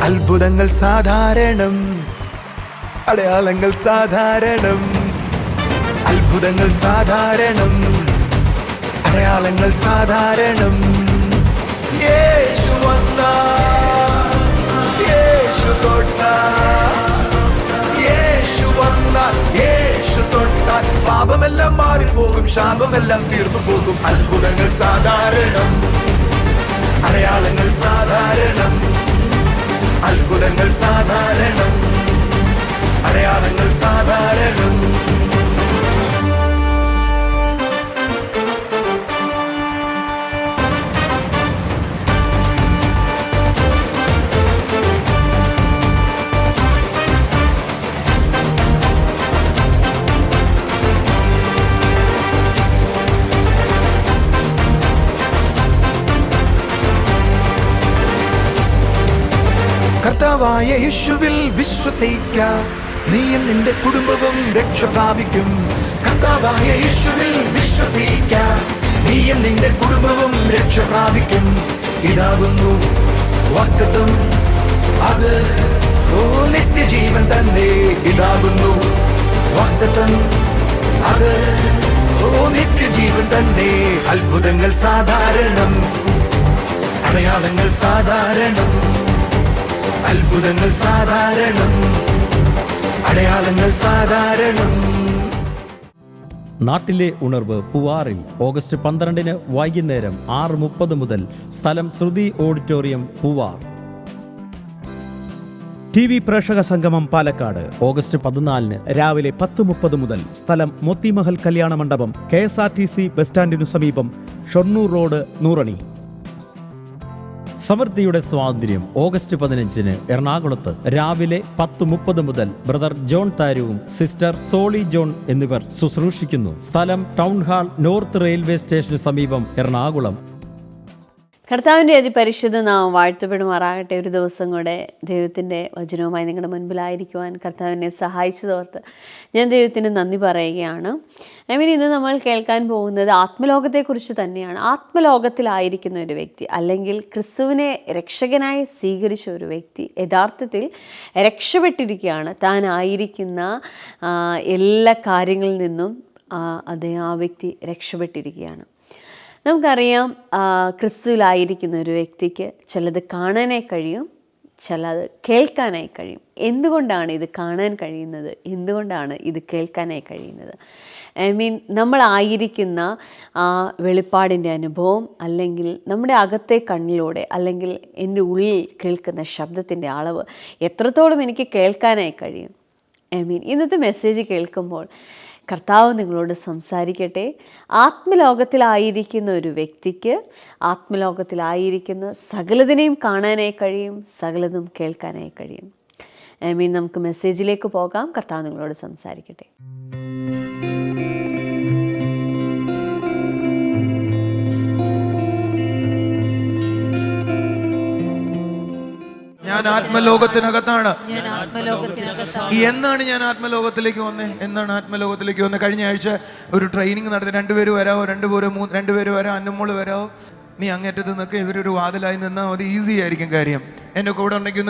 അത്ഭുതങ്ങൾ സാധാരണം, അടയാളങ്ങൾ സാധാരണം. അത്ഭുതങ്ങൾ സാധാരണം, അടയാളങ്ങൾ സാധാരണം. യേശു വന്ന, യേശു തൊട്ട, യേശു വന്ന, യേശു തൊട്ട, പാപമെല്ലാം മാറിപ്പോകും, ശാപമെല്ലാം തീർന്നു പോകും. അത്ഭുതങ്ങൾ സാധാരണം, അടയാളങ്ങൾ സാധാരണം. അത്ഭുതങ്ങൾ സാധാരണം, അടയാളങ്ങൾ സാധാരണം. കർത്താവായ യേശുവിൽ വിശ്വസിക്ക, നീയും നിന്റെ കുടുംബവും രക്ഷ പ്രാപിക്കും. കർത്താവായ യേശുവിൽ വിശ്വസിക്ക, നീയും നിന്റെ കുടുംബവും രക്ഷ പ്രാപിക്കും. ഇതാകുന്നു വാഗ്ദത്തം, അത് നിത്യജീവൻ തന്നെ. ഇതാകുന്നു വാഗ്ദത്തം, അത് നിത്യജീവൻ തന്നെ. അത്ഭുതങ്ങൾ സാധാരണം, അടയാളങ്ങൾ സാധാരണം. അത്ഭുതങ്ങൾ സാധാരണം, അടയാളങ്ങൾ സാധാരണം. നാട്ടിലെ ഉണർവ് പൂവാറിൽ ഓഗസ്റ്റ് 12 വൈകുന്നേരം 6:30 മുതൽ. സ്ഥലം ശ്രുതി ഓഡിറ്റോറിയം, പൂവാർ. TV പ്രേക്ഷക സംഗമം പാലക്കാട് ഓഗസ്റ്റ് 14 രാവിലെ 10:30 മുതൽ. സ്ഥലം മോത്തിമഹൽ കല്യാണ മണ്ഡപം, KSRTC ബസ് സ്റ്റാൻഡിനു സമീപം, ഷൊർണൂർ റോഡ്, നൂറണി. സമൃദ്ധിയുടെ സ്വാതന്ത്ര്യം ഓഗസ്റ്റ് 15 എറണാകുളത്ത് രാവിലെ 10:30 മുതൽ. ബ്രദർ ജോൺ താരുവും സിസ്റ്റർ സോളി ജോൺ എന്നിവർ ശുശ്രൂഷിക്കുന്നു. സ്ഥലം ടൗൺ ഹാൾ, നോർത്ത് റെയിൽവേ സ്റ്റേഷന് സമീപം, എറണാകുളം. കർത്താവിൻ്റെ അതിപരിശുദ്ധ നാമം വാഴ്ത്തപ്പെടുമാറാകട്ടെ. ഒരു ദിവസം കൂടെ ദൈവത്തിൻ്റെ വചനവുമായി നിങ്ങളുടെ മുൻപിലായിരിക്കുവാൻ കർത്താവിനെ സഹായിച്ചതോർത്ത് ഞാൻ ദൈവത്തിന് നന്ദി പറയുകയാണ്. ഇന്ന് നമ്മൾ കേൾക്കാൻ പോകുന്നത് ആത്മലോകത്തെക്കുറിച്ച് തന്നെയാണ്. ആത്മലോകത്തിലായിരിക്കുന്ന ഒരു വ്യക്തി, അല്ലെങ്കിൽ ക്രിസ്തുവിനെ രക്ഷകനായി സ്വീകരിച്ച ഒരു വ്യക്തി യഥാർത്ഥത്തിൽ രക്ഷപ്പെട്ടിരിക്കുകയാണ്. താൻ ആയിരിക്കുന്ന എല്ലാ കാര്യങ്ങളിൽ നിന്നും ആ വ്യക്തി രക്ഷപ്പെട്ടിരിക്കുകയാണ്. നമുക്കറിയാം, ക്രിസ്തുവിലായിരിക്കുന്ന ഒരു വ്യക്തിക്ക് ചിലത് കാണാനായി കഴിയും, ചിലത് കേൾക്കാനായി കഴിയും. എന്തുകൊണ്ടാണ് ഇത് കാണാൻ കഴിയുന്നത്? എന്തുകൊണ്ടാണ് ഇത് കേൾക്കാനായി കഴിയുന്നത്? നമ്മളായിരിക്കുന്ന ആ വെളിപ്പാടിൻ്റെ അനുഭവം, അല്ലെങ്കിൽ നമ്മുടെ അകത്തെ കണ്ണിലൂടെ, അല്ലെങ്കിൽ എൻ്റെ ഉള്ളിൽ കേൾക്കുന്ന ശബ്ദത്തിൻ്റെ അളവ് എത്രത്തോളം എനിക്ക് കേൾക്കാനായി കഴിയും? ഇന്നത്തെ മെസ്സേജ് കേൾക്കുമ്പോൾ കർത്താവ് നിങ്ങളോട് സംസാരിക്കട്ടെ. ആത്മലോകത്തിലായിരിക്കുന്ന ഒരു വ്യക്തിക്ക് ആത്മലോകത്തിലായിരിക്കുന്ന സകലതിനെയും കാണാനായി കഴിയും, സകലതും കേൾക്കാനായി കഴിയും. നമുക്ക് മെസ്സേജിലേക്ക് പോകാം. കർത്താവ് നിങ്ങളോട് സംസാരിക്കട്ടെ. ഞാൻ ആത്മലോകത്തിനകത്താണ്. എന്നാണ് ഞാൻ ആത്മലോകത്തിലേക്ക് വന്നേ? കഴിഞ്ഞ ആഴ്ച ഒരു ട്രെയിനിങ് നടത്തി. രണ്ടുപേര് വരാമോ? രണ്ടുപേര് വരാം. അന്നമോള് വരാമോ? നീ അങ്ങേറ്റത്ത് നിൽക്ക്, ഇവരൊരു വാതിലായി നിന്നാൽ മതി. ഈസി ആയിരിക്കും കാര്യം. എൻ്റെ കൂടെ ഉണ്ടെങ്കിൽ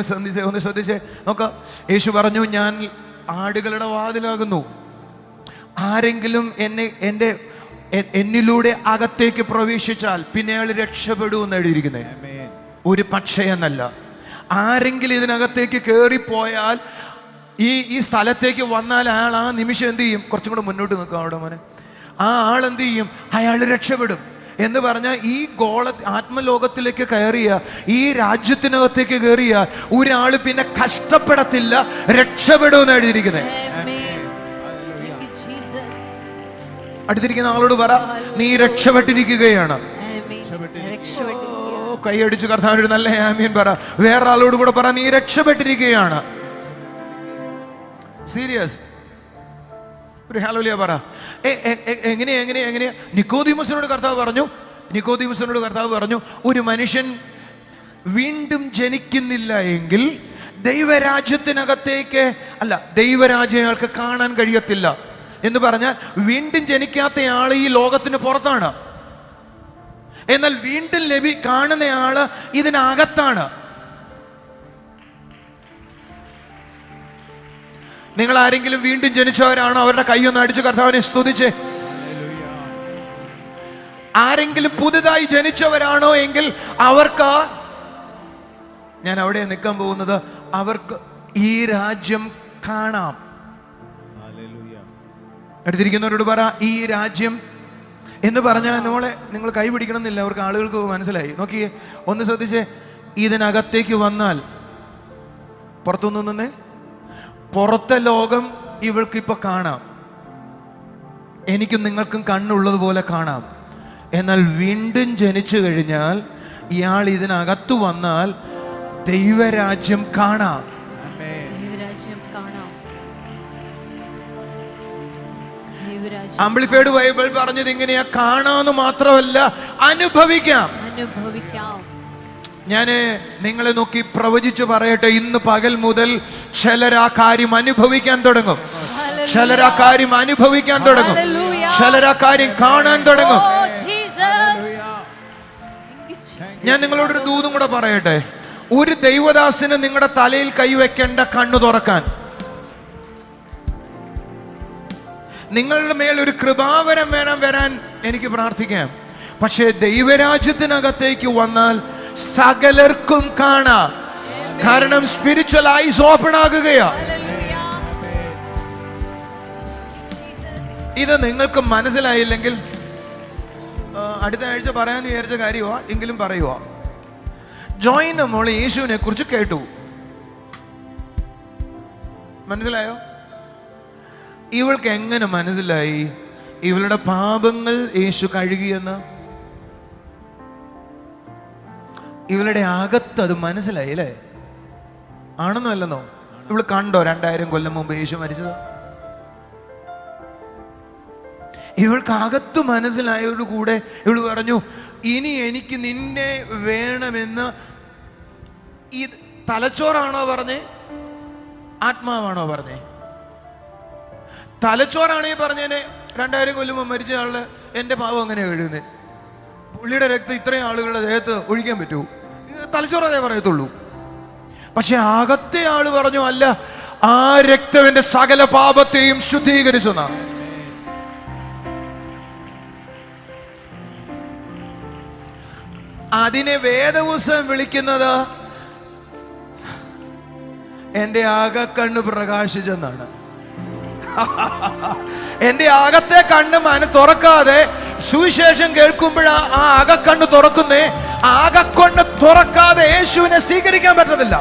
ഒന്ന് ശ്രദ്ധിച്ചേ നോക്കാം. യേശു പറഞ്ഞു, ഞാൻ ആടുകളുടെ വാതിലാകുന്നു. ആരെങ്കിലും എന്നിലൂടെ അകത്തേക്ക് പ്രവേശിച്ചാൽ പിന്നെ അയാൾ രക്ഷപ്പെടുമെന്ന് എഴുതിയിരിക്കുന്നത്. ഒരു പക്ഷേ എന്നല്ല, ആരെങ്കിലും ഇതിനകത്തേക്ക് കയറിപ്പോയാൽ, ഈ സ്ഥലത്തേക്ക് വന്നാൽ അയാൾ ആ നിമിഷം എന്ത് ചെയ്യും? കുറച്ചും കൂടെ മുന്നോട്ട് നിൽക്കാം അവിടെ മോനെ. ആ ആൾ എന്ത് ചെയ്യും? അയാൾ രക്ഷപ്പെടും. എന്ന് പറഞ്ഞാൽ ഈ ആത്മലോകത്തിലേക്ക് കയറിയ, ഈ രാജ്യത്തിനകത്തേക്ക് കയറിയ ഒരാൾ പിന്നെ കഷ്ടപ്പെടത്തില്ല, രക്ഷപ്പെടുമെന്ന് എഴുതിയിരിക്കുന്നത്. അടുത്തിരിക്കുന്ന ആളോട് പറ, നീ രക്ഷപ്പെട്ടിരിക്കുകയാണ്. കൈയടിച്ച് കർത്താവിനൊരു നല്ല ആമീൻ പറ. വേറെ ആളോട് കൂടെ പറ, നീ രക്ഷപ്പെട്ടിരിക്കുകയാണ്. സീരിയസ് ഒരു ഹല്ലേലൂയ പറ. എങ്ങനെയാ? നിക്കോദീമോസിനോട് കർത്താവ് പറഞ്ഞു, ഒരു മനുഷ്യൻ വീണ്ടും ജനിക്കുന്നില്ല എങ്കിൽ ദൈവരാജ്യത്തിനകത്തേക്ക് ദൈവരാജ്യം അയാൾക്ക് കാണാൻ കഴിയത്തില്ല. എന്ന് പറഞ്ഞാൽ വീണ്ടും ജനിക്കാത്തയാൾ ഈ ലോകത്തിന് പുറത്താണ്. എന്നാൽ വീണ്ടും കാണുന്നയാള് ഇതിനകത്താണ്. നിങ്ങൾ ആരെങ്കിലും വീണ്ടും ജനിച്ചവരാണോ? അവരുടെ കൈയൊന്ന് അടിച്ച് കർത്താവിനെ സ്തുതിച്ച്. ആരെങ്കിലും പുതുതായി ജനിച്ചവരാണോ എങ്കിൽ അവർക്ക്, ഞാൻ അവിടെ നിൽക്കാൻ പോകുന്നത്, അവർക്ക് ഈ രാജ്യം കാണാം. എടുത്തിരിക്കുന്നവരോട് പറ, ഈ രാജ്യം എന്ന് പറഞ്ഞാൽ നോളെ നിങ്ങൾ കൈ പിടിക്കണം എന്നില്ല, അവർക്ക് ആളുകൾക്ക് മനസ്സിലായി. നോക്കിയേ, ഒന്ന് ശ്രദ്ധിച്ചേ. ഇതിനകത്തേക്ക് വന്നാൽ പുറത്തുനിന്ന് നിന്നേ, പുറത്തെ ലോകം ഇവൾക്കിപ്പോ കാണാം, എനിക്കും നിങ്ങൾക്കും കണ്ണുള്ളതുപോലെ കാണാം. എന്നാൽ വീണ്ടും ജനിച്ചു കഴിഞ്ഞാൽ ഇയാൾ ഇതിനകത്തു വന്നാൽ ദൈവരാജ്യം കാണാം. ആംപ്ലിഫൈഡ് ബൈബിൾ പറഞ്ഞത് ഇങ്ങനെയാ, കാണാന്ന് മാത്രമല്ല അനുഭവിക്കാം. ഞാന് നിങ്ങളെ നോക്കി പ്രവചിച്ചു പറയട്ടെ, ഇന്ന് പകൽ മുതൽ ചിലരാ കാര്യം അനുഭവിക്കാൻ തുടങ്ങും, ചിലരാ കാര്യം അനുഭവിക്കാൻ തുടങ്ങും, ചിലരാ കാര്യം കാണാൻ തുടങ്ങും. ഞാൻ നിങ്ങളോടൊരു ദൂതും കൂടെ പറയട്ടെ. ഒരു ദൈവദാസന് നിങ്ങളുടെ തലയിൽ കൈവയ്ക്കേണ്ട കണ്ണു തുറക്കാൻ, നിങ്ങളുടെ മേൽ ഒരു കൃപാവരം വരാൻ എനിക്ക് പ്രാർത്ഥിക്കാം. പക്ഷേ ദൈവരാജ്യത്തിനകത്തേക്ക് വന്നാൽ സകലർക്കും കാണാം. കാരണം സ്പിരിച്വൽ ഐസ് ഓപ്പൺ ആകുകയാ. ഇത് നിങ്ങൾക്ക് മനസ്സിലായില്ലെങ്കിൽ അടുത്ത ആഴ്ച പറയാന്ന് വിചാരിച്ച കാര്യമാ, എങ്കിലും പറയുക. ജോയിന്റെ മോള് യേശുവിനെ കുറിച്ച് കേട്ടു, മനസ്സിലായോ? ഇവൾക്ക് എങ്ങനെ മനസ്സിലായി ഇവളുടെ പാപങ്ങൾ യേശു കഴുകിയെന്ന്? ഇവളുടെ അകത്ത് അത് മനസ്സിലായി അല്ലേ? ആണെന്നോ അല്ലെന്നോ? ഇവള് കണ്ടോ 2000 കൊല്ലം മുമ്പ് യേശു മരിച്ചത്? ഇവൾക്ക് അകത്ത് മനസ്സിലായതോടുകൂടെ ഇവള് പറഞ്ഞു, ഇനി എനിക്ക് നിന്നെ വേണമെന്ന്. ഈ തലച്ചോറാണോ പറഞ്ഞേ, ആത്മാവാണോ പറഞ്ഞേ? തലച്ചോറാണേ പറഞ്ഞേനെ 2000 കൊല്ലം മുമ്പ് മരിച്ച ആള് എൻ്റെ പാവം അങ്ങനെ എഴുതുന്നത്, പുള്ളിയുടെ രക്തം ഇത്രയും ആളുകളുടെ ദേഹത്ത് ഒഴിക്കാൻ പറ്റൂ? തലച്ചോറതേ പറയത്തുള്ളൂ. പക്ഷെ അകത്തെ ആള് പറഞ്ഞു, അല്ല, ആ രക്തം എൻ്റെ സകല പാപത്തെയും ശുദ്ധീകരിച്ചെന്നാണ്. അതിനെ വേദപുസ്തകം വിളിക്കുന്നത് എൻ്റെ അകക്കണ്ണ് പ്രകാശിച്ചെന്നാണ്. എൻ്റെ അകത്തെ കണ്ണ് തുറക്കാതെ സുവിശേഷം കേൾക്കുമ്പോഴാ ആ അകക്കണ്ണ് തുറക്കുന്നേ. അകക്കണ്ണ് തുറക്കാതെ യേശുവിനെ സ്വീകരിക്കാൻ പറ്റത്തില്ല.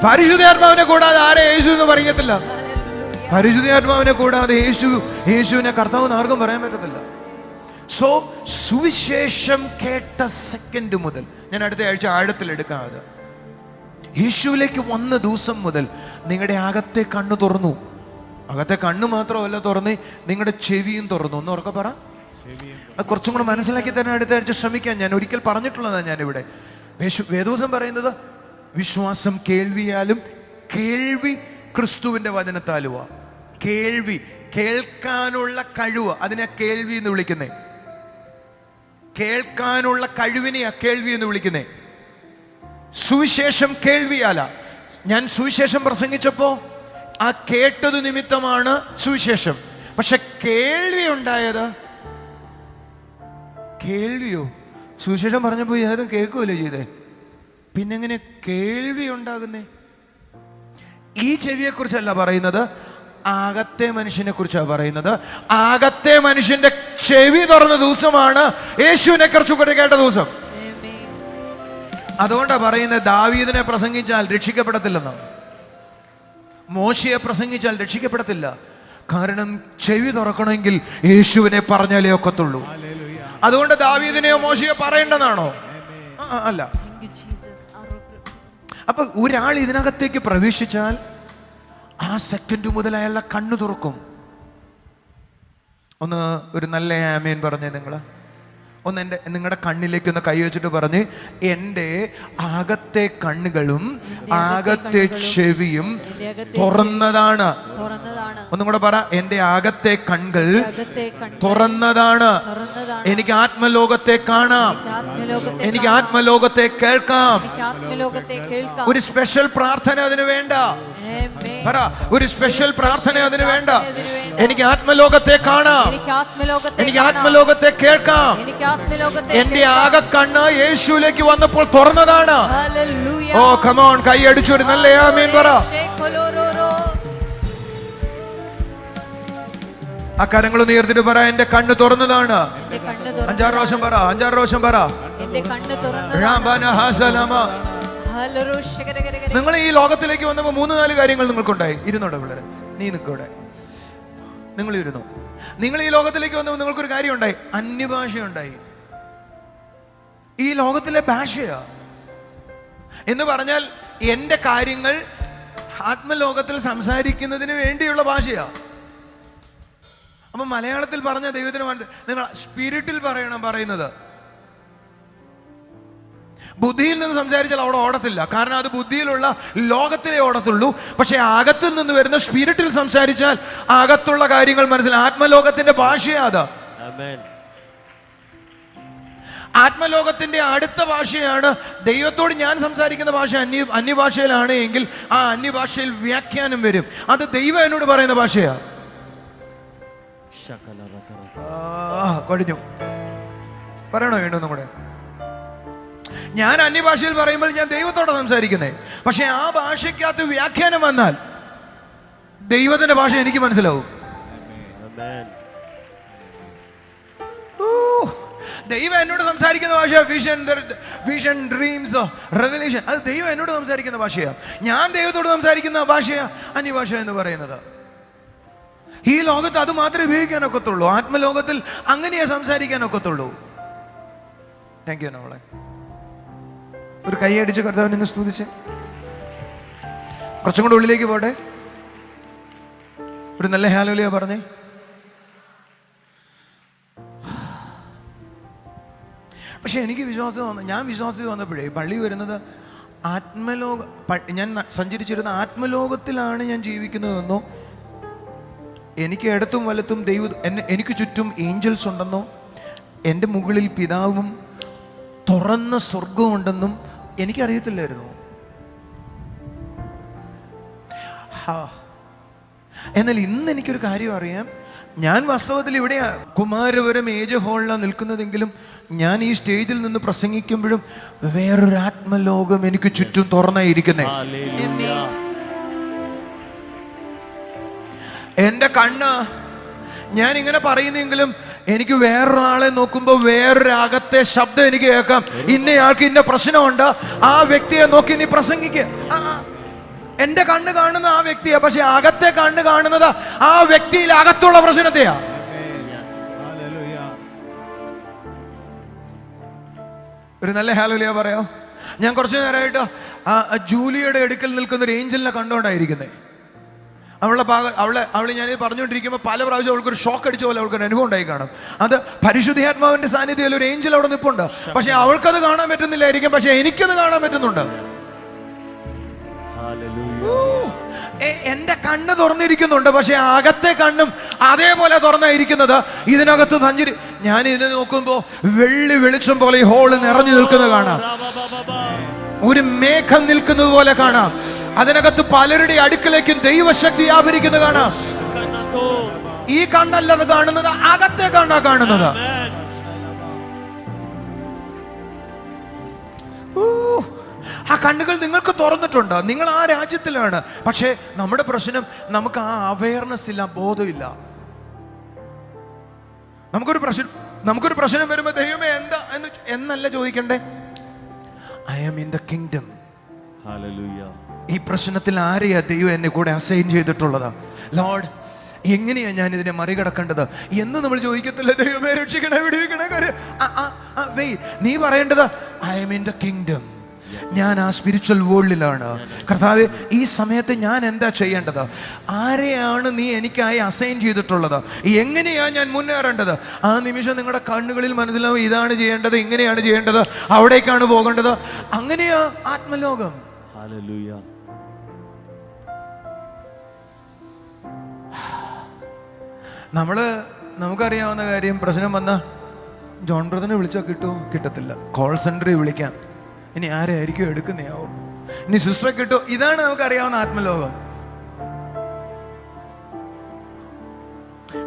പരിശുദ്ധാത്മാവിനെ കൂടാതെ ആരെ യേശു എന്ന് പറയത്തില്ല. പരിശുദ്ധാത്മാവിനെ കൂടാതെ യേശുവിനെ കർത്താവ് ആർക്കും പറയാൻ പറ്റത്തില്ല. സോ സുവിശേഷം കേട്ട സെക്കൻഡ് മുതൽ, ഞാൻ അടുത്ത ആഴ്ച ആഴത്തിലെടുക്കാം, അത് യേശുവിലേക്ക് വന്ന ദിവസം മുതൽ നിങ്ങളുടെ അകത്തെ കണ്ണ് തുറന്നു. അകത്തെ കണ്ണ് മാത്രമല്ല തുറന്നേ, നിങ്ങളുടെ ചെവിയും തുറന്നു. ഒന്ന് ഉറക്കെ പറ. കുറച്ചും കൂടെ മനസ്സിലാക്കി തന്നെ അടുത്ത ആഴ്ച ശ്രമിക്കാൻ. ഞാൻ ഒരിക്കൽ പറഞ്ഞിട്ടുള്ളതാണ് ഞാനിവിടെ. വേദോസം പറയുന്നത് വിശ്വാസം കേൾവിയാലും, കേൾവി ക്രിസ്തുവിന്റെ വചനത്താലുവാ. കേൾവി, കേൾക്കാനുള്ള കഴിവ്, അതിനെ കേൾവി എന്ന് വിളിക്കുന്നേ. കേൾക്കാനുള്ള കഴിവിനെയാ കേൾവി എന്ന് വിളിക്കുന്നേ. സുവിശേഷം കേൾവിയാല. ഞാൻ സുവിശേഷം പ്രസംഗിച്ചപ്പോ ആ കേട്ടത് നിമിത്തമാണ് സുവിശേഷം. പക്ഷെ കേൾവി ഉണ്ടായത്, കേൾവിയോ? സുവിശേഷം പറഞ്ഞപ്പോ ആരും കേൾക്കുമല്ലോ ചെയ്തേ, പിന്നെങ്ങനെ കേൾവി ഉണ്ടാകുന്നേ? ഈ ചെവിയെ കുറിച്ചല്ല പറയുന്നത്, അകത്തെ മനുഷ്യനെ കുറിച്ചാണ് പറയുന്നത്. അകത്തെ മനുഷ്യന്റെ ചെവി തുറന്ന ദിവസമാണ് യേശുവിനെ കുറിച്ച് കേട്ട ദിവസം. അതുകൊണ്ടാണ് പറയുന്നത്, ദാവീദിനെ പ്രസംഗിച്ചാൽ രക്ഷിക്കപ്പെടത്തില്ലെന്ന്, മോശയെ പ്രസംഗിച്ചാൽ രക്ഷിക്കപ്പെടത്തില്ല. കാരണം ചെവി തുറക്കണമെങ്കിൽ യേശുവിനെ പറഞ്ഞാലേ ഒക്കത്തുള്ളൂ. അതുകൊണ്ട് ദാവീദിനെയോ മോശയോ പറയേണ്ടതാണോ? അല്ല. അപ്പൊ ഒരാൾ ഇതിനകത്തേക്ക് പ്രവേശിച്ചാൽ ആ സെക്കൻഡ് മുതൽ അയാളുടെ കണ്ണു തുറക്കും. ഒന്ന് ഒരു നല്ല ആമേൻ പറഞ്ഞേ നിങ്ങൾ. ഒന്ന് നിങ്ങളുടെ കണ്ണിലേക്ക് ഒന്ന് കൈ വെച്ചിട്ട് പറഞ്ഞ്, എൻ്റെ അകത്തെ കണ്ണുകളും അകത്തെ ചെവിയും തുറന്നതാണ്. ഒന്നും കൂടെ പറ, എൻ്റെ അകത്തെ കണ്ണുകൾ തുറന്നതാണ്. എനിക്ക് ആത്മലോകത്തെ കാണാം, എനിക്ക് ആത്മലോകത്തെ കേൾക്കാം. ഒരു സ്പെഷ്യൽ പ്രാർത്ഥന അതിന് വേണ്ട. പറ, ഒരു സ്പെഷ്യൽ പ്രാർത്ഥന അതിന് വേണ്ട. എനിക്ക് ആത്മലോകത്തെ കാണാം, എനിക്ക് ആത്മലോകത്തെ കേൾക്കാം. എന്റെ ആകെ കണ്ണ് യേശുവിലേക്ക് വന്നപ്പോൾ തുറന്നതാണ്. ഓ കമോൺ, കൈ അടിച്ചൊരു നല്ല ആമേൻ പറ. ആ കരങ്ങൾ ഉയർത്തിട്ട് പറ, എന്റെ കണ്ണ് തുറന്നതാണ്. 5-6 പ്രാവശ്യം പറ, 5-6 പ്രാവശ്യം പറ. നിങ്ങൾ ഈ ലോകത്തിലേക്ക് വന്നപ്പോൾ 3-4 കാര്യങ്ങൾ നിങ്ങൾക്കുണ്ടായി. ഇരുന്നോടെ പിള്ളേരെ, നീ നിൽക്കൂടെ, നിങ്ങൾ ഇരുന്നു. നിങ്ങൾ ഈ ലോകത്തിലേക്ക് വന്നപ്പോൾ നിങ്ങൾക്കൊരു കാര്യം ഉണ്ടായി, അന്യഭാഷ ഉണ്ടായി. ഈ ലോകത്തിലെ ഭാഷയാ എന്ന് പറഞ്ഞാൽ എൻ്റെ കാര്യങ്ങൾ ആത്മലോകത്തിൽ സംസാരിക്കുന്നതിന് വേണ്ടിയുള്ള ഭാഷയാ. അപ്പൊ മലയാളത്തിൽ പറഞ്ഞ ദൈവത്തിന് നിങ്ങൾ സ്പിരിറ്റിൽ പറയണം. പറയുന്നത് ബുദ്ധിയിൽ നിന്ന് സംസാരിച്ചാൽ അവിടെ ഓടത്തില്ല, കാരണം അത് ബുദ്ധിയിലുള്ള ലോകത്തിലേ ഓടത്തുള്ളൂ. പക്ഷെ അകത്തിൽ നിന്ന് വരുന്ന സ്പിരിറ്റിൽ സംസാരിച്ചാൽ അകത്തുള്ള കാര്യങ്ങൾ മനസ്സിലായി. ആത്മലോകത്തിന്റെ ഭാഷയാ അത്. ആത്മലോകത്തിന്റെ അടുത്ത ഭാഷയാണ് ദൈവത്തോട് ഞാൻ സംസാരിക്കുന്ന ഭാഷ. അന്യഭാഷയിലാണ് എങ്കിൽ ആ അന്യഭാഷയിൽ വ്യാഖ്യാനം വരും. അത് ദൈവം എന്നോട് പറയുന്ന ഭാഷയാ. കഴിഞ്ഞു. പറയണോ വീണ്ടും നമ്മുടെ? ഞാൻ അന്യഭാഷയിൽ പറയുമ്പോൾ ഞാൻ ദൈവത്തോടെ സംസാരിക്കുന്നേ. പക്ഷെ ആ ഭാഷയ്ക്കകത്ത് വ്യാഖ്യാനം വന്നാൽ ദൈവത്തിന്റെ ഭാഷ എനിക്ക് മനസ്സിലാവും. ദൈവം എന്നോട് സംസാരിക്കുന്ന ഭാഷ വിഷൻ, ഡ്രീംസ്, റെവലേഷൻ, അത് ദൈവം എന്നോട് സംസാരിക്കുന്ന ഭാഷയാ. ഞാൻ ദൈവത്തോട് സംസാരിക്കുന്ന ഭാഷയാ അന്യഭാഷ എന്ന് പറയുന്നത്. ഈ ലോകത്ത് അത് മാത്രമേ ഉപയോഗിക്കാനൊക്കത്തുള്ളൂ. ആത്മലോകത്തിൽ അങ്ങനെയാ സംസാരിക്കാനൊക്കത്തുള്ളൂ. താങ്ക് യു നമ്മളെ. ഒരു കൈ അടിച്ച് കർത്താവിനെ സ്തുതിച്ച് കുറച്ചും കൂടെ ഉള്ളിലേക്ക് പോട്ടെ. ഒരു നല്ല ഹല്ലേലൂയ പറഞ്ഞേ. പക്ഷെ എനിക്ക് ഞാൻ വിശ്വാസി വന്നപ്പോഴേ പള്ളി വരുന്നത് ഞാൻ സഞ്ചരിച്ചിരുന്ന ആത്മലോകത്തിലാണ് ഞാൻ ജീവിക്കുന്നതെന്നോ, എനിക്ക് ഇടത്തും വലത്തും എനിക്ക് ചുറ്റും ഏഞ്ചൽസ് ഉണ്ടെന്നോ, എൻ്റെ മുകളിൽ പിതാവും തുറന്ന സ്വർഗവും ഉണ്ടെന്നും എനിക്കറിയത്തില്ലായിരുന്നു. എന്നാൽ ഇന്ന് എനിക്കൊരു കാര്യം അറിയാം. ഞാൻ വാസ്തവത്തിൽ ഇവിടെ കുമാരപുരം ഏജ് ഹാളിലാണ് നിൽക്കുന്നതെങ്കിലും ഞാൻ ഈ സ്റ്റേജിൽ നിന്ന് പ്രസംഗിക്കുമ്പോഴും വേറൊരു ആത്മലോകം എനിക്ക് ചുറ്റും തുറന്നായിരിക്കുന്നേ. എൻ്റെ കണ്ണ് ഞാൻ ഇങ്ങനെ പറയുന്നെങ്കിലും എനിക്ക് വേറൊരാളെ നോക്കുമ്പോൾ വേറൊരകത്തെ ശബ്ദം എനിക്ക് കേൾക്കാം. ഇന്നയാൾക്ക് ഇന്ന പ്രശ്നമുണ്ട്, ആ വ്യക്തിയെ നോക്കി നീ പ്രസംഗിക്കുക. എന്റെ കണ്ണ് കാണുന്ന ആ വ്യക്തിയാ, പക്ഷെ അകത്തെ കണ്ണ് കാണുന്നത് ആ വ്യക്തിയിൽ അകത്തുള്ള പ്രശ്നത്തെയാ. ഒരു നല്ല ഹല്ലേലൂയ പറയോ. ഞാൻ കുറച്ചു നേരമായിട്ട് ജൂലിയുടെ അടുക്കൽ നിൽക്കുന്ന ഒരു ഏഞ്ചലിനെ കണ്ടോണ്ടായിരിക്കുന്നേ. അവളെ ഞാൻ പറഞ്ഞുകൊണ്ടിരിക്കുമ്പോൾ പല പ്രാവശ്യം അവൾക്കൊരു ഷോക്ക് അടിച്ച പോലെ അവൾക്കൊരു അനുഭവം ഉണ്ടായി കാണും. അത് പരിശുദ്ധാത്മാവിന്റെ സാന്നിധ്യത്തിൽ ഒരു ഏഞ്ചൽ അവിടെ നിൽപ്പുണ്ട്. പക്ഷെ അവൾക്കത് കാണാൻ പറ്റുന്നില്ലായിരിക്കും, പക്ഷെ എനിക്കത് കാണാൻ പറ്റുന്നുണ്ട്. എന്റെ കണ്ണ് തുറന്നിരിക്കുന്നുണ്ട്, പക്ഷെ അകത്തെ കണ്ണും അതേപോലെ തുറന്നായിരിക്കുന്നത്. ഇതിനകത്ത് ഞാൻ ഇതിനെ നോക്കുമ്പോ വെള്ളി വെളിച്ചം പോലെ ഈ ഹോള് നിറഞ്ഞു നിൽക്കുന്നത് കാണാം. ഒരു മേഘം നിൽക്കുന്നത് പോലെ കാണാം. അതിനകത്ത് പലരുടെ അടുക്കലേക്കും ദൈവശക്തി വ്യാപരിക്കുന്നത് കാണാം. ഈ കണ്ണല്ലത് കാണുന്നത്, അകത്തെ കണ്ണാ കാണുന്നത്. ആ കണ്ണുകൾ നിങ്ങൾക്ക് തുറന്നിട്ടുണ്ട്. നിങ്ങൾ ആ രാജ്യത്തിലാണ്. പക്ഷേ നമ്മുടെ പ്രശ്നം, നമുക്ക് ആ അവയർനെസ് ഇല്ല, ബോധമില്ല. നമുക്കൊരു പ്രശ്നം വരുമ്പോ ദൈവമേ എന്താ എന്നല്ല ചോദിക്കണ്ടേ, I am in the kingdom. ഈ പ്രശ്നത്തിൽ ആരെയാ ദൈവം എന്നെ കൂടെ അസൈൻ ചെയ്തിട്ടുള്ളത്? ലോർഡ്, എങ്ങനെയാ ഞാൻ ഇതിനെ മറികടക്കേണ്ടത് എന്ന് നമ്മൾ ചോദിക്കത്തില്ല. ദൈവമേ രക്ഷിക്കണേ, വിടുവിക്കണേ. നീ പറയേണ്ടത് I am in the kingdom. ഞാൻ ആ സ്പിരിച്വൽ വേൾഡിലാണ്. കർത്താവേ, ഈ സമയത്ത് ഞാൻ എന്താ ചെയ്യേണ്ടത്? ആരെയാണ് നീ എനിക്കായി അസൈൻ ചെയ്തിട്ടുള്ളത്? എങ്ങനെയാണ് ഞാൻ മുന്നേറേണ്ടത്? ആ നിമിഷം നിങ്ങളുടെ കണ്ണുകളിൽ മനസ്സിലാവും, ഇതാണ് ചെയ്യേണ്ടത്, ഇങ്ങനെയാണ് ചെയ്യേണ്ടത്, അവിടേക്കാണ് പോകേണ്ടത്. അങ്ങനെയാ ആത്മലോകം. നമുക്കറിയാവുന്ന കാര്യം, പ്രശ്നം വന്ന ജോൺ ബ്രദറിനെ വിളിച്ചാൽ കിട്ടുമോ? കിട്ടത്തില്ല. കോൾ സെന്ററിൽ വിളിക്കാം, ഇനി ആരായിരിക്കും എടുക്കുന്നയാവും, ഇനി സിസ്റ്ററെ കിട്ടുമോ? ഇതാണ് നമുക്കറിയാവുന്ന ആത്മലോകം.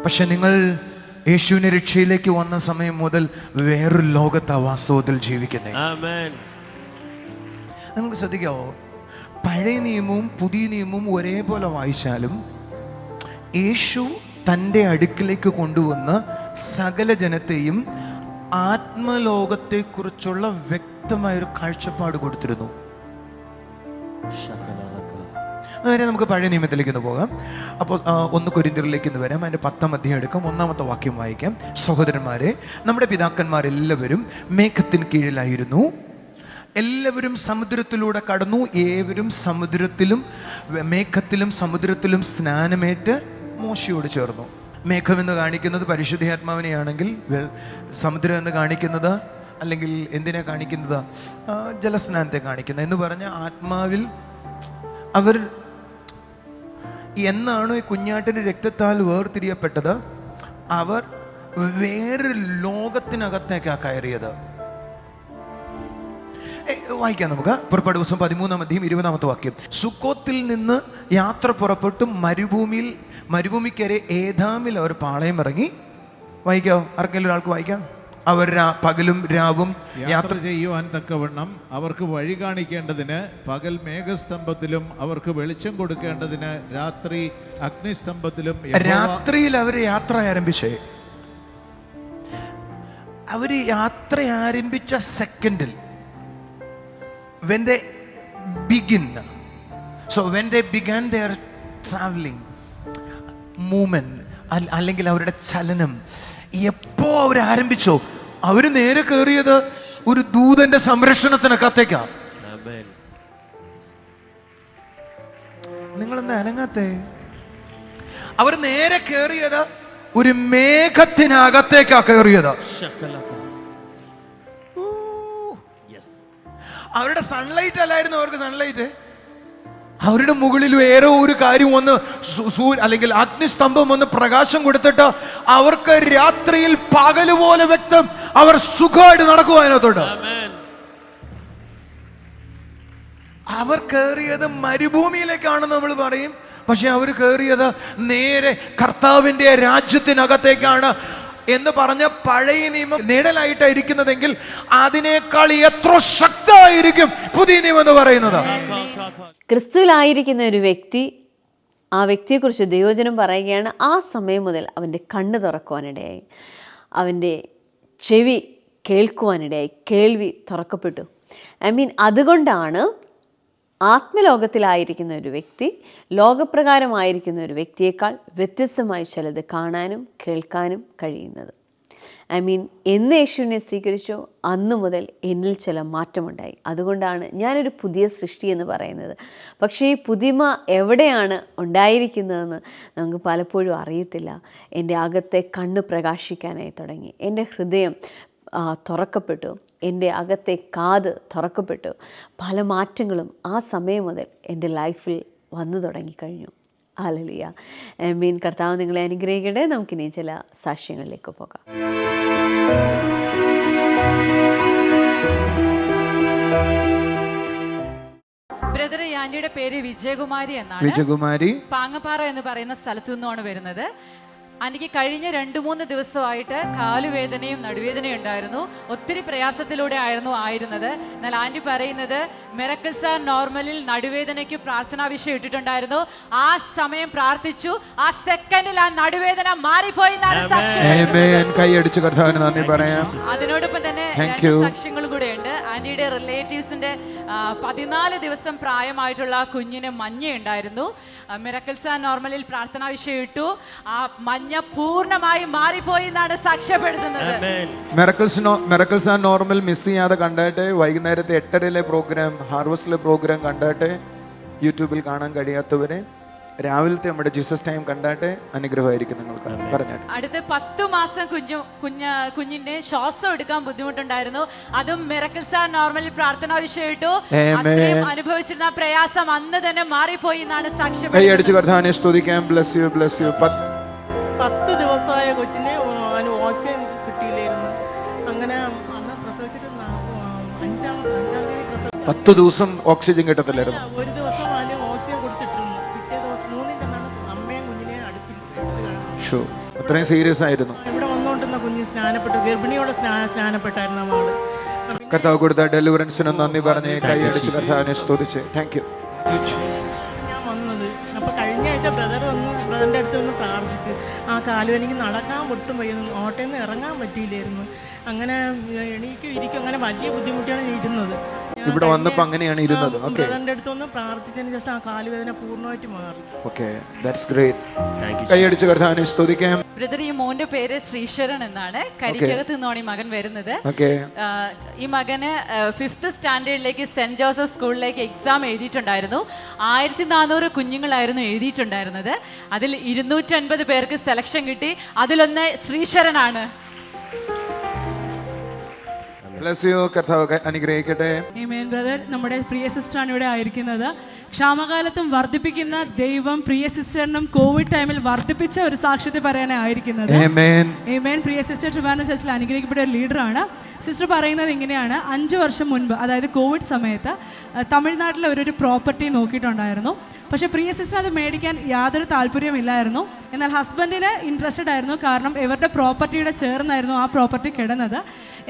പക്ഷെ നിങ്ങൾ യേശുവിനെ രക്ഷയിലേക്ക് വന്ന സമയം മുതൽ വേറൊരു ലോകത്താ വാസ്തവത്തിൽ ജീവിക്കുന്നേ. നിങ്ങൾക്ക് ശ്രദ്ധിക്കാവോ? പഴയ നിയമവും പുതിയ നിയമവും ഒരേപോലെ വായിച്ചാലും യേശു തൻ്റെ അടുക്കിലേക്ക് കൊണ്ടുവന്ന് സകല ജനത്തെയും ആത്മലോകത്തെക്കുറിച്ചുള്ള വ്യക്തമായൊരു കാഴ്ചപ്പാട് കൊടുത്തിരുന്നു. അങ്ങനെ നമുക്ക് പഴയ നിയമത്തിലേക്ക് ഒന്ന് പോകാം. അപ്പോൾ 1 കൊരിന്ത്യരിലേക്ക് ഒന്ന് വരാം. അതിൻ്റെ 10-ാം അധ്യായം എടുക്കാം. 1-ാമത്തെ വാക്യം വായിക്കാം. സഹോദരന്മാരെ, നമ്മുടെ പിതാക്കന്മാരെല്ലാവരും മേഘത്തിന് കീഴിലായിരുന്നു. എല്ലാവരും സമുദ്രത്തിലൂടെ കടന്നു. ഏവരും സമുദ്രത്തിലും മേഘത്തിലും സമുദ്രത്തിലും സ്നാനമേറ്റ് മോശയോട് ചേർന്നു. മേഘം എന്ന് കാണിക്കുന്നത് പരിശുദ്ധാത്മാവിനെയാണെങ്കിൽ, സമുദ്രം എന്ന് കാണിക്കുന്നത് അല്ലെങ്കിൽ എന്തിനെ കാണിക്കുന്നത്? ജലസ്നാനത്തെ കാണിക്കുന്നത്. എന്ന് പറഞ്ഞ ആത്മാവിൽ അവർ എന്നാണോ ഈ കുഞ്ഞാട്ടിൻ്റെ രക്തത്താൽ വേർതിരിയപ്പെട്ടത്, അവർ വേറൊരു ലോകത്തിനകത്തേക്കാണ് കയറിയത്. വായിക്കാം നമുക്ക്. പുറപ്പാട് ദിവസം 13-ാം അധ്യായം 20-ാമത്തെ വാക്യം. സുക്കോത്തിൽ നിന്ന് യാത്ര പുറപ്പെട്ടു മരുഭൂമിക്കരെ ഏതാമിൽ അവർ പാളയം ഇറങ്ങി. വായിക്കാവോ? ആർക്കെങ്കിലും ഒരാൾക്ക് വായിക്കാം? അവർ പകലും രാവും യാത്ര ചെയ്യുവാൻ തക്കവണ്ണം അവർക്ക് വഴി കാണിക്കേണ്ടതിന് പകൽ മേഘസ്തംഭത്തിലും അവർക്ക് വെളിച്ചം കൊടുക്കേണ്ടതിന് രാത്രി അഗ്നിസ്തംഭത്തിലും. രാത്രിയിൽ അവർ യാത്ര ആരംഭിച്ചേ. അവർ യാത്ര ആരംഭിച്ച സെക്കൻഡിൽ when they begin, so when they began their traveling movement, അല്ലെങ്കിൽ അവരുടെ ചലനം എപ്പോ അവർ ആരംഭിച്ചോ, അവർ നേരെ കയറിയത് ഒരു ദൂതന്റെ സംരക്ഷണത്തിനകത്തേക്കാ. നിങ്ങളെന്താ അനങ്ങാത്തെ? അവർ നേരെ കയറിയത് ഒരു മേഘത്തിനകത്തേക്കാ കയറിയത്. അവരുടെ സൺലൈറ്റ് അല്ലായിരുന്നു അവർക്ക് സൺലൈറ്റ്. അവരുടെ മുകളിൽ വേറെ ഒരു കാര്യം വന്ന് അല്ലെങ്കിൽ അഗ്നിസ്തംഭം വന്ന് പ്രകാശം കൊടുത്തിട്ട് അവർക്ക് രാത്രിയിൽ പകല് പോലെ വ്യക്തം. അവർ സുഖമായിട്ട് നടക്കുക അതിനകത്തോട്ട്. അവർ കയറിയത് മരുഭൂമിയിലേക്കാണെന്ന് നമ്മൾ പറയും. പക്ഷെ അവർ കയറിയത് നേരെ കർത്താവിന്റെ രാജ്യത്തിനകത്തേക്കാണ് എന്ന് പറഞ്ഞ പഴയ നിയമം നിഴലായിട്ടായിരിക്കുന്നതെങ്കിൽ അതിനേക്കാൾ എത്ര ശക്തമായിരിക്കും പുതിയ നിയമം എന്ന് പറയുന്നത്. ക്രിസ്തുവിലായിരിക്കുന്ന ഒരു വ്യക്തി, ആ വ്യക്തിയെക്കുറിച്ച് ദൈവവചനം പറയുകയാണ്, ആ സമയം മുതൽ അവൻ്റെ കണ്ണ് തുറക്കുവാനിടയായി, അവൻ്റെ ചെവി കേൾക്കുവാനിടയായി, കേൾവി തുറക്കപ്പെട്ടു. അതുകൊണ്ടാണ് ആത്മലോകത്തിലായിരിക്കുന്ന ഒരു വ്യക്തി ലോകപ്രകാരമായിരിക്കുന്ന ഒരു വ്യക്തിയേക്കാൾ വ്യത്യസ്തമായി ചിലത് കാണാനും കേൾക്കാനും കഴിയുന്നത്. എന്ന് യേശുവിനെ സ്വീകരിച്ചോ അന്നു മുതൽ എന്നിൽ ചില മാറ്റമുണ്ടായി. അതുകൊണ്ടാണ് ഞാനൊരു പുതിയ സൃഷ്ടി എന്ന് പറയുന്നത്. പക്ഷേ ഈ പുതിമ എവിടെയാണ് ഉണ്ടായിരിക്കുന്നതെന്ന് നമുക്ക് പലപ്പോഴും അറിയത്തില്ല. എൻ്റെ അകത്തെ കണ്ണ് പ്രകാശിക്കാനായി തുടങ്ങി, എൻ്റെ ഹൃദയം തുറക്കപ്പെട്ടു, എൻ്റെ അകത്തെ കാത് തുറക്കപ്പെട്ടു. പല മാറ്റങ്ങളും ആ സമയം മുതൽ എൻ്റെ ലൈഫിൽ വന്നു തുടങ്ങിക്കഴിഞ്ഞു. ഹല്ലേലൂയ. കർത്താവ് നിങ്ങളെ അനുഗ്രഹിക്കട്ടെ. നമുക്കിനി ചില സാക്ഷ്യങ്ങളിലേക്ക് പോകാം. ബ്രദർ യാൻഡിയുടെ പേര് വിജയകുമാരി എന്നാണ്. വിജയകുമാരി പാങ്ങപ്പാറ എന്ന് പറയുന്ന സ്ഥലത്തു നിന്നാണ് വരുന്നത്. എനിക്ക് കഴിഞ്ഞ 2-3 ദിവസമായിട്ട് കാലുവേദനയും നടുവേദനയും ഉണ്ടായിരുന്നു. ഒത്തിരി പ്രയാസത്തിലൂടെ ആയിരുന്നത്. എന്നാൽ ആൻറ്റി പറയുന്നത് മിറക്കിൾസ് ആർ നോർമലിൽ നടുവേദനയ്ക്ക് പ്രാർത്ഥനാ വിഷയം ഇട്ടിട്ടുണ്ടായിരുന്നു. ആ സമയം പ്രാർത്ഥിച്ചു, ആ സെക്കൻഡിൽ ആ നടുവേദന മാറിപ്പോയി. കൈയടിച്ച് കർത്താവിന് നന്ദി പറയാം. അതിനോടൊപ്പം തന്നെ 2 സാക്ഷ്യങ്ങളും കൂടെ ഉണ്ട്. ആൻറ്റിയുടെ റിലേറ്റീവ്സിൻ്റെ 14 ദിവസം പ്രായമായിട്ടുള്ള ആ കുഞ്ഞിന് മഞ്ഞയുണ്ടായിരുന്നു. മിറക്കിൾസ് ആൻഡ് നോർമലിൽ പ്രാർത്ഥനാ വിഷയം ഇട്ടു. ആ മഞ്ഞ പൂർണ്ണമായി മാറിപ്പോയി എന്നാണ് സാക്ഷ്യപ്പെടുത്തുന്നത്. മിറക്കിൾസ് ആൻഡ് നോർമൽ മിസ് ചെയ്യാതെ കണ്ടാട്ടെ. വൈകുന്നേരത്തെ 8:30 പ്രോഗ്രാം, ഹാർവസ്റ്റിലെ പ്രോഗ്രാം കണ്ടാട്ടെ. യൂട്യൂബിൽ കാണാൻ കഴിയാത്തവരെ രാവിലത്തെ നമ്മുടെ ജീസസ് ടൈം കണ്ടാട്ടെ. അനുഗ്രഹമായിരിക്കും നിങ്ങൾക്ക്. പറഞ്ഞാട്ടെ. അടുത്ത 10 മാസം കുഞ്ഞിന്റെ ശ്വാസം എടുക്കാൻ ബുദ്ധിമുട്ടുണ്ടായിരുന്നു. അതും മിറക്കിൾസ് ആൻഡ് നോർമലിൽ പ്രാർത്ഥനാ വിഷയം ഇട്ടു. അത്രയും അനുഭവിച്ചിരുന്ന പ്രയാസം അന്ന് തന്നെ മാറിപ്പോയി എന്നാണ് സാക്ഷ്യം. കൈയടിച്ച് കർത്താവിനെ സ്തുതിക്കാം. Bless you, bless you. 10 ദിവസമായ കൊച്ചിന് ഓക്സിജൻ കിട്ടിയില്ലായിരുന്നു. അങ്ങനെ അന്ന് പ്രസവിച്ചിട്ട് 5-ാം തീയതി പ്രസവിച്ചു. 10 ദിവസം ഓക്സിജൻ കിട്ടത്തില്ലായിരുന്നു. ഒരു ദിവസം അതിന് ഓക്സിജൻ കൊടുത്തിട്ടിരുന്നു. പിറ്റേ ദിവസം 3-ന്റെ അന്നാണ് അമ്മയും കുഞ്ഞിനെ അടുപ്പിൽ അത്രയും സീരിയസ് ആയിരുന്നു. ഇവിടെ വന്നുകൊണ്ടിരുന്ന കുഞ്ഞ് സ്നാനപ്പെട്ടു. ഗർഭിണിയോടെ സ്നാനപ്പെട്ടായിരുന്നു മകള്. കർത്താവ് കൊടുത്ത ഡെലിവറൻസിന് നന്ദി പറഞ്ഞ് കൈയടിച്ച് കർത്താവിനെ സ്തുതിച്ച്. Thank you. ഞാൻ വന്നത് അപ്പോൾ കഴിഞ്ഞ ആഴ്ച ബ്രദറിൻ്റെ അടുത്ത് ഒന്ന് പ്രാർത്ഥിച്ചു. ആ കാലും എനിക്ക് നടക്കാൻ ഒട്ടും വയ്യുന്നു. ഓട്ടയിൽ നിന്ന് ഇറങ്ങാൻ പറ്റിയില്ലായിരുന്നു. അങ്ങനെ എണീക്കും ഇരിക്കും അങ്ങനെ വലിയ ബുദ്ധിമുട്ടിയാണ് ഇരുന്നത്. ഇവിടെ വന്നപ്പോൾ അങ്ങനെയാണ് ഇരുന്നത്. ഓക്കേ. ബ്രദറിൻ്റെ അടുത്തൊന്ന് പ്രാർത്ഥിച്ചതിന് ശേഷം ആ കാലുവേദന പൂർണ്ണമായിട്ട് മാറി. Okay, that's great. കൈയടിച്ച് കർത്താവിനെ സ്തുതിക്കാം. ബ്രദർ, ഈ മോന്റെ പേര് ശ്രീശരൺ എന്നാണ്. കരിക്കകത്ത് നിന്നാണ് ഈ മകൻ വരുന്നത്. ഈ മകന് 5th സ്റ്റാൻഡേർഡിലേക്ക് സെന്റ് ജോസഫ് സ്കൂളിലേക്ക് എക്സാം എഴുതിയിട്ടുണ്ടായിരുന്നു. 1400 കുഞ്ഞുങ്ങളായിരുന്നു എഴുതിയിട്ടുണ്ടായിരുന്നത്. അതിൽ 250 പേർക്ക് സെലക്ഷൻ കിട്ടി. അതിലൊന്ന് ശ്രീശരനാണ്. അനുഗ്രഹിക്കട്ടെ. ബ്രദർ, നമ്മുടെ പ്രിയ സിസ്റ്ററാണ് ഇവിടെ ആയിരിക്കുന്നത്. ക്ഷാമകാലത്തും വർദ്ധിപ്പിക്കുന്ന ദൈവം പ്രിയ സിസ്റ്ററിനും കോവിഡ് ടൈമിൽ വർദ്ധിപ്പിച്ച ഒരു സാക്ഷ്യത്തെ പറയാനാണ് ആയിരിക്കുന്നത്. പ്രിയ സിസ്റ്റർ ട്രിവാൻഡ്രം ചർച്ചിൽ അനുഗ്രഹിക്കപ്പെട്ട ഒരു ലീഡറാണ്. സിസ്റ്റർ പറയുന്നത് ഇങ്ങനെയാണ്: 5 വർഷം മുൻപ്, അതായത് കോവിഡ് സമയത്ത് തമിഴ്നാട്ടിൽ ഒരു പ്രോപ്പർട്ടി നോക്കിയിട്ടുണ്ടായിരുന്നു. പക്ഷേ പ്രിയ സിസ്റ്റർ അത് മേടിക്കാൻ യാതൊരു താല്പര്യമില്ലായിരുന്നു. എന്നാൽ ഹസ്ബൻഡിന് ഇൻട്രസ്റ്റഡ് ആയിരുന്നു. കാരണം ഇവരുടെ പ്രോപ്പർട്ടിയുടെ ചേർന്നായിരുന്നു ആ പ്രോപ്പർട്ടി കിടന്നത്.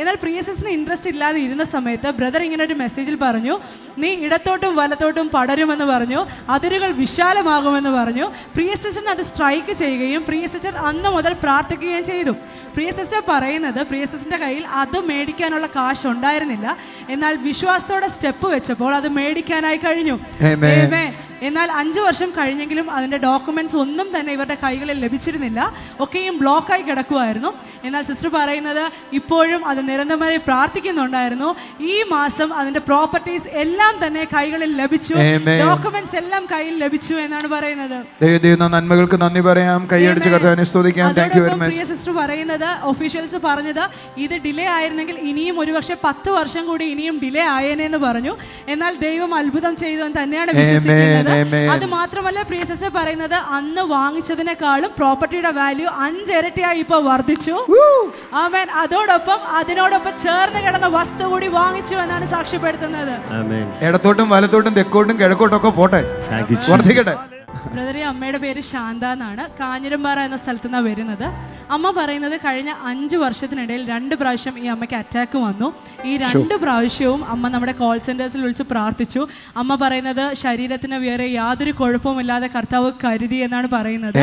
എന്നാൽ പ്രിയ സിസ്റ്ററിന് ഇൻട്രസ്റ്റ് ഇല്ലാതെ ഇരുന്ന സമയത്ത് ബ്രദർ ഇങ്ങനെ ഒരു മെസ്സേജിൽ പറഞ്ഞു: നീ ഇടത്തോട്ടും വലത്തോട്ടും പടരുമെന്ന് പറഞ്ഞു, അതിരുകൾ വിശാലമാകുമെന്ന് പറഞ്ഞു. പ്രിയ സിസ്റ്ററിന് അത് സ്ട്രൈക്ക് ചെയ്യുകയും പ്രിയ സിസ്റ്റർ അന്ന് മുതൽ പ്രാർത്ഥിക്കുകയും ചെയ്തു. പ്രിയ സിസ്റ്റർ പറയുന്നത് പ്രിയ സിസ്റ്ററിൻ്റെ കയ്യിൽ അത് മേടിക്കാനുള്ള കാശ് ഉണ്ടായിരുന്നില്ല. എന്നാൽ വിശ്വാസത്തോടെ സ്റ്റെപ്പ് വെച്ചപ്പോൾ അത് മേടിക്കാനായി കഴിഞ്ഞു. എന്നാൽ 5 വർഷം കഴിഞ്ഞെങ്കിലും അതിൻ്റെ ഡോക്യുമെൻറ്റ്സ് ഒന്നും തന്നെ ഇവരുടെ കൈകളിൽ ലഭിച്ചിരുന്നില്ല. ഒക്കെയും ബ്ലോക്കായി കിടക്കുമായിരുന്നു. എന്നാൽ സിസ്റ്റർ പറയുന്നത് ഇപ്പോഴും അത് നിരന്തരമായി പ്രാർത്ഥിക്കുന്നുണ്ടായിരുന്നു. ഈ മാസം അതിൻ്റെ പ്രോപ്പർട്ടീസ് എല്ലാം തന്നെ കൈകളിൽ ലഭിച്ചു, ഡോക്യുമെന്റ്സ് എല്ലാം കയ്യിൽ ലഭിച്ചു എന്നാണ് പറയുന്നത്. നന്മകൾക്ക് നന്ദി പറയാം. കൈയടിച്ച് കർത്താവിനെ സ്തുതിക്കാം. പ്രിയ സിസ്റ്റർ പറയുന്നത്, ഒഫീഷ്യൽസ് പറഞ്ഞത് ഇത് ഡിലേ ആയിരുന്നെങ്കിൽ ഇനിയും ഒരുപക്ഷെ 10 വർഷം കൂടി ഇനിയും ഡിലേ ആയേനെന്ന് പറഞ്ഞു. എന്നാൽ ദൈവം അത്ഭുതം ചെയ്തു എന്ന് തന്നെയാണ് വിശ്വസിക്കുന്നത്. അത് മാത്രമല്ല, പ്രിയ സിസ്റ്റർ പറയുന്നത് അന്ന് വാങ്ങിച്ചതിനേക്കാളും പ്രോപ്പർട്ടിയുടെ വാല്യൂ 5 ഇരട്ടിയായി ഇപ്പോൾ വർദ്ധിച്ചു. ആമേൻ. അതോടൊപ്പം അതിനോടൊപ്പം ചേർന്ന് കിടന്ന വസ്തു കൂടി വാങ്ങിച്ചു എന്നാണ് സാക്ഷ്യപ്പെടുത്തുന്നത്. ഇടത്തോട്ടും വലത്തോട്ടും തെക്കോട്ടും കിഴക്കോട്ടും ഒക്കെ പോട്ടെ, വർദ്ധിക്കട്ടെ. ബ്രദറെ, അമ്മയുടെ പേര് ശാന്ത എന്നാണ്. കാഞ്ഞിരമ്പാറ എന്ന സ്ഥലത്തു നിന്നാണ് വരുന്നത്. അമ്മ പറയുന്നത് കഴിഞ്ഞ 5 വർഷത്തിനിടയിൽ 2 പ്രാവശ്യം ഈ അമ്മയ്ക്ക് അറ്റാക്ക് വന്നു. ഈ 2 പ്രാവശ്യവും അമ്മ നമ്മുടെ കോൾ സെന്റേഴ്സിൽ വിളിച്ച് പ്രാർത്ഥിച്ചു. അമ്മ പറയുന്നത് ശരീരത്തിന് വേറെ യാതൊരു കുഴപ്പമില്ലാതെ കർത്താവ് കരുതി എന്നാണ് പറയുന്നത്.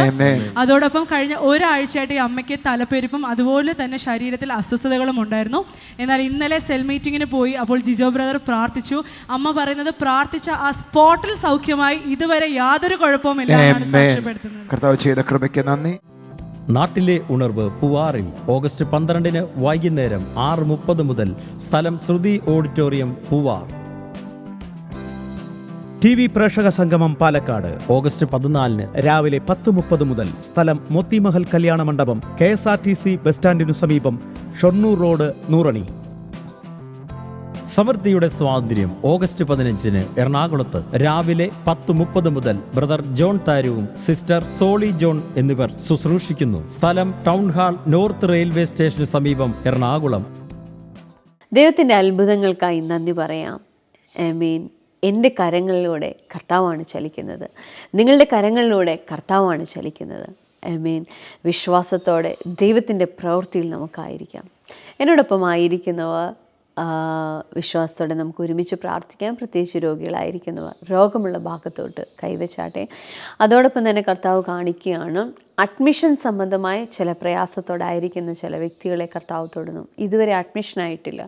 അതോടൊപ്പം കഴിഞ്ഞ ഒരാഴ്ചയായിട്ട് ഈ അമ്മയ്ക്ക് തലപ്പെരുപ്പും അതുപോലെ തന്നെ ശരീരത്തിൽ അസ്വസ്ഥതകളും ഉണ്ടായിരുന്നു. എന്നാൽ ഇന്നലെ സെൽ മീറ്റിങ്ങിന് പോയി. അപ്പോൾ ജിജോ ബ്രദർ പ്രാർത്ഥിച്ചു. അമ്മ പറയുന്നത് പ്രാർത്ഥിച്ച ആ സ്പോട്ടിൽ സൗഖ്യമായി, ഇതുവരെ യാതൊരു കുഴപ്പമില്ല എന്നാണ് സാക്ഷ്യപ്പെടുത്തുന്നത്. കർത്താവ് ചെയ്ത കൃപയ്ക്ക് നന്ദി. നാട്ടിലെ ഉണർവ് പൂവാറിൽ ഓഗസ്റ്റ് 12 വൈകുന്നേരം 6:30 മുതൽ. സ്ഥലം ശ്രുതി ഓഡിറ്റോറിയം, പൂവാർ. TV പ്രേക്ഷക സംഗമം പാലക്കാട് ഓഗസ്റ്റ് 14 രാവിലെ 10:30 മുതൽ. സ്ഥലം മോത്തിമഹൽ കല്യാണ മണ്ഡപം, KSRTC ബസ് സ്റ്റാൻഡിനു സമീപം, ഷൊർണൂർ റോഡ്, നൂറണി. സമൃദ്ധിയുടെ സ്വാതന്ത്ര്യം ഓഗസ്റ്റ് 15 എറണാകുളത്ത് രാവിലെ 10:30 മുതൽ. ബ്രദർ ജോൺ താരുവും സിസ്റ്റർ സോളി ജോൺ എന്നിവർ ശുശ്രൂഷിക്കുന്നു. സ്ഥലം ടൗൺ ഹാൾ, നോർത്ത് റെയിൽവേ സ്റ്റേഷന് സമീപം, എറണാകുളം. ദൈവത്തിൻ്റെ അത്ഭുതങ്ങൾക്കായി നന്ദി പറയാം. ആമേൻ. എൻ്റെ കരങ്ങളിലൂടെ കർത്താവാണ് ചലിക്കുന്നത്. നിങ്ങളുടെ കരങ്ങളിലൂടെ കർത്താവാണ് ചലിക്കുന്നത്. ആമേൻ. വിശ്വാസത്തോടെ ദൈവത്തിൻ്റെ പ്രവൃത്തിയിൽ നമുക്കായിരിക്കാം. എന്നോടൊപ്പം ആയിരിക്കുന്നവർ വിശ്വാസത്തോടെ നമുക്ക് ഒരുമിച്ച് പ്രാർത്ഥിക്കാം. പ്രത്യേകിച്ച് രോഗികളായിരിക്കുന്നവർ രോഗമുള്ള ഭാഗത്തോട്ട് കൈവച്ചാട്ടെ. അതോടൊപ്പം തന്നെ കർത്താവ് കാണിക്കുകയാണ്, അഡ്മിഷൻ സംബന്ധമായ ചില പ്രയാസത്തോടായിരിക്കുന്ന ചില വ്യക്തികളെ കർത്താവ് തൊടുന്നു. ഇതുവരെ അഡ്മിഷനായിട്ടില്ല,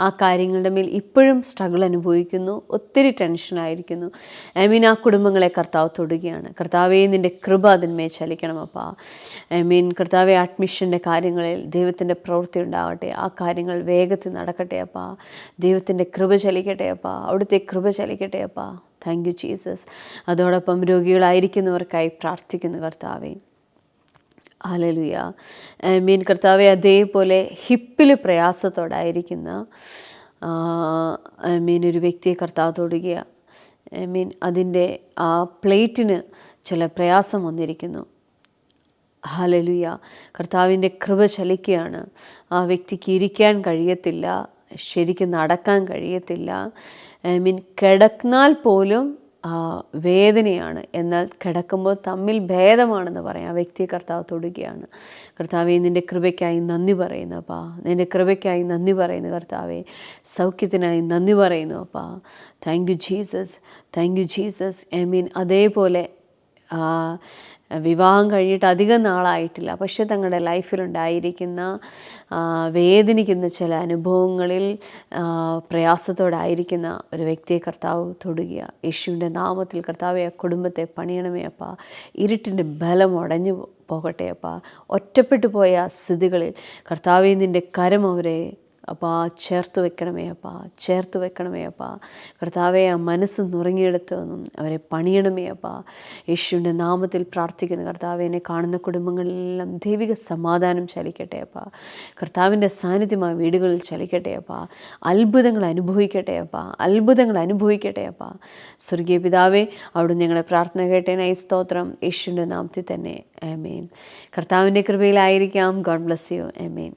ആ കാര്യങ്ങളുടെ മേൽ ഇപ്പോഴും സ്ട്രഗിൾ അനുഭവിക്കുന്നു, ഒത്തിരി ടെൻഷനായിരിക്കുന്നു. ആ കുടുംബങ്ങളെ കർത്താവ് തൊടുകയാണ്. കർത്താവേ, നിൻ്റെ കൃപ അതിന്മേൽ ചലിക്കണമപ്പാ. കർത്താവെ, അഡ്മിഷൻ്റെ കാര്യങ്ങളിൽ ദൈവത്തിൻ്റെ പ്രവൃത്തി ഉണ്ടാകട്ടെ, ആ കാര്യങ്ങൾ വേഗത്തിൽ നടക്കട്ടെ അപ്പാ. ദൈവത്തിൻ്റെ കൃപ ചലിക്കട്ടെ അപ്പാ, അവിടുത്തെ കൃപ ചലിക്കട്ടെ അപ്പാ. Thank you Jesus. അതോടൊപ്പം രോഗികളായിരിക്കുന്നവർക്കായി പ്രാർത്ഥിക്കുന്നു കർത്താവേ. ഹല്ലേലൂയ. കർത്താവെ, അതേപോലെ ഹിപ്പിൽ പ്രയാസത്തോടായിരിക്കുന്ന ഒരു വ്യക്തിയെ കർത്താവ് തൊടുകയാണ്. അതിൻ്റെ ആ പ്ലേറ്റിന് ചില പ്രയാസം വന്നിരിക്കുന്നു. ഹല്ലേലൂയ. കർത്താവിൻ്റെ കൃപ ചലിക്കുകയാണ്. ആ വ്യക്തിക്ക് ഇരിക്കാൻ കഴിയത്തില്ല, ശരിക്കും നടക്കാൻ കഴിയത്തില്ല. കിടന്നാൽ പോലും വേദനയാണ്. എന്നാൽ കിടക്കുമ്പോൾ തമ്മിൽ ഭേദമാണെന്ന് പറയാം. ആ വ്യക്തിയെ കർത്താവ് തൊടുകയാണ്. കർത്താവെ, നിൻ്റെ കൃപയ്ക്കായി നന്ദി പറയുന്നു അപ്പാ. നിൻ്റെ കൃപയ്ക്കായി നന്ദി പറയുന്നു കർത്താവെ. സൗഖ്യത്തിനായി നന്ദി പറയുന്നു അപ്പാ. Thank you Jesus, thank you Jesus. അതേപോലെ വിവാഹം കഴിഞ്ഞിട്ട് അധികം നാളായിട്ടില്ല, പക്ഷേ തങ്ങളുടെ ലൈഫിലുണ്ടായിരിക്കുന്ന വേദനിക്കുന്ന ചില അനുഭവങ്ങളിൽ പ്രയാസത്തോടായിരിക്കുന്ന ഒരു വ്യക്തിയെ കർത്താവ് തൊടുക. യേശുവിൻ്റെ നാമത്തിൽ കർത്താവെ, ആ കുടുംബത്തെ പണിയണമേ അപ്പാ. ഇരുട്ടിൻ്റെ ബലം ഉടഞ്ഞു പോകട്ടെ അപ്പാ. ഒറ്റപ്പെട്ടു പോയ സ്ഥിതികളിൽ കർത്താവെ, നിൻ്റെ കരം അവരെ അപ്പാ ചേർത്ത് വെക്കണമേ അപ്പാ, ചേർത്ത് വെക്കണമേ അപ്പാ. കർത്താവെ, ആ മനസ്സ് നുറങ്ങിയെടുത്ത് നിന്നും അവരെ പണിയണമേ അപ്പാ. യേശുവിൻ്റെ നാമത്തിൽ പ്രാർത്ഥിക്കുന്നു കർത്താവെ. എന്നെ കാണുന്ന കുടുംബങ്ങളിലെല്ലാം ദൈവിക സമാധാനം ചലിക്കട്ടെ അപ്പാ. കർത്താവിൻ്റെ സാന്നിധ്യം ആ വീടുകളിൽ ചലിക്കട്ടെ അപ്പാ. അത്ഭുതങ്ങൾ അനുഭവിക്കട്ടെ അപ്പാ, അത്ഭുതങ്ങൾ അനുഭവിക്കട്ടെ അപ്പാ. സ്വർഗീയ പിതാവേ, അവിടുന്ന് ഞങ്ങളെ പ്രാർത്ഥന കേട്ടേനായി സ്തോത്രം. യേശുവിൻ്റെ നാമത്തിൽ തന്നെ ആമേൻ. കർത്താവിൻ്റെ കൃപയിലായിരിക്കാം. God bless you. ആമേൻ.